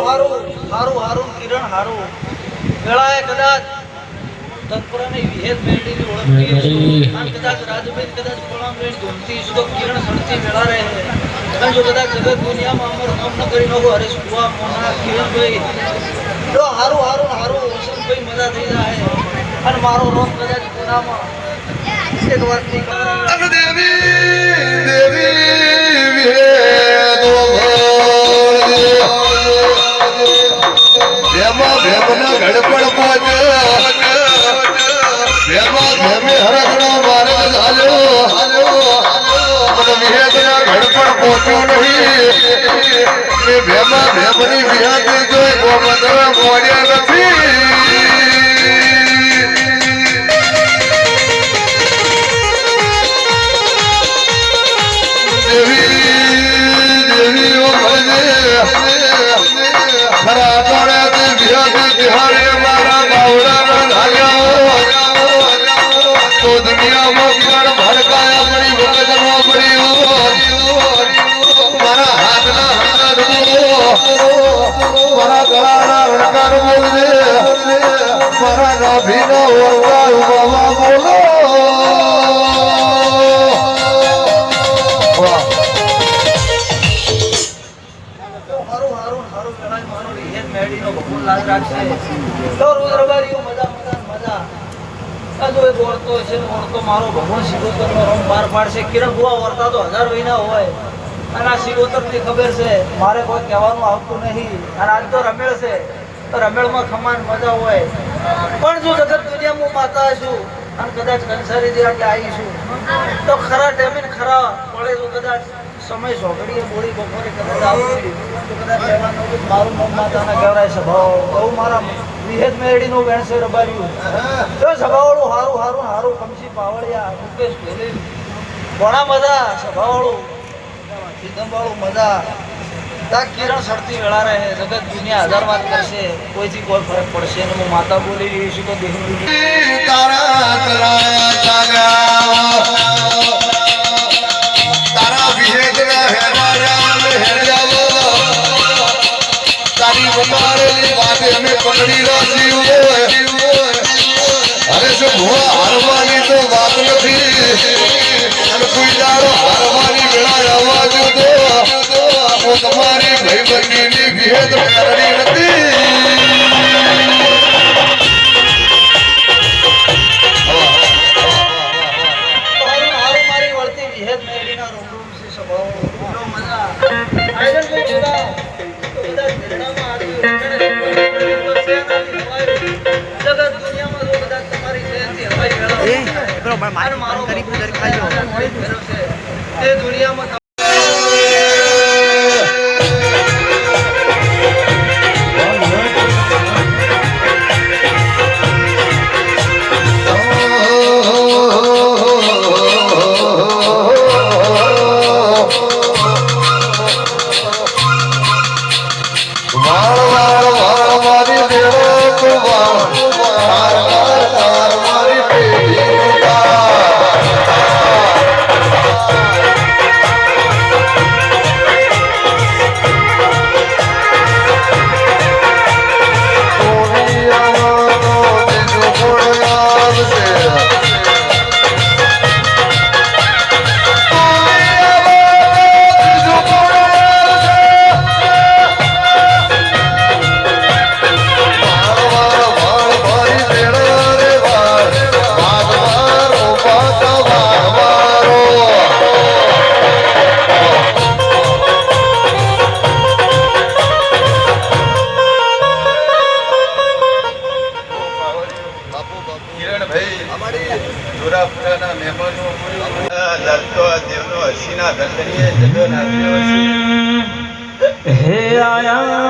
હારું હારું હારું કિરણ હારું વેળાએ કદાચ તત્પરાની વિહેદ મેળીની ઓળખતી અને કદાચ રાજબેન કદાચ કોળામ લઈને ધૂમતી તો કિરણ સડતી વેળા રહે અને જો કદાચ જગત દુનિયામાં અમર નામ ન કરી નો હરેશ કુવા મોના કિરણભાઈ તો હારું હારું હારું વસંતભાઈ મજા થઈ જાય અને મારો રોગ કદાચ કોનામાં એક વાત ની દેવી દેવી ભેમા ભેમના ગડપડ પહોંચે ભેમા ભેમે હરગણો મારે ચાલ્યો મને વિહેદના ગડપડ પહોંચ્યો નહીં મેં ભેમા ભેમની વિહાતી જોઈ ગોમતરા મોડ્યા નથી મારો ભગવાન શિવોતરનો રંગ પાર પાડશે કિરણ બુઆ વર્તા તો 1000 મહિના હોય અને આ શિવોતરની ખબર છે મારે કોઈ કહેવાનું આવતું નહીં અને આજ તો રમેળ છે તો રમેળમાં ખમાન મજા હોય પણ જો જગત દુનિયામાં માતા છું અને કદાચ કંસારી દે એટલે આવીશું તો ખરા ટાઈમે ખરા પડે તો કદાચ સમય સોગડીએ બોળી બપોરે કદાચ આવતી તો કદાચ કહેવાનું મારું મન માતાના કહેવાય સ્વભાવ બહુ મારા વિહેદ મેરડીનું વેણસે રબાર્યું તો સ્વભાવવાળું હારું હારું હારું કમસી પાવળિયા મુકેશ ભેલી ઘણા મજા સ્વભાવવાળું ચિદંબાળું મજા તા કિરણ સડતી વેળા રહે જગત દુનિયા 1000 વાત કરશે કોઈથી કોઈ ફરક પડશે ને હું માતા બોલી રહી છું તો દેખું તારા વિહેદના તારી મમારેલી વાતે અમે પકડી રાખી હોય અરે જો ભોળા હારવાની તો વાત નથી અને કોઈ દાડો હારવાની વેળા આવવા જો તો તમારી ભાઈબંધીની વિહેદ મેળવી નથી મારી વળતી વિહેદ મેળવીના રૂમ છે સ્વભાવ મજા આયરન કોઈ જોડા દુનિયામાં હે આયા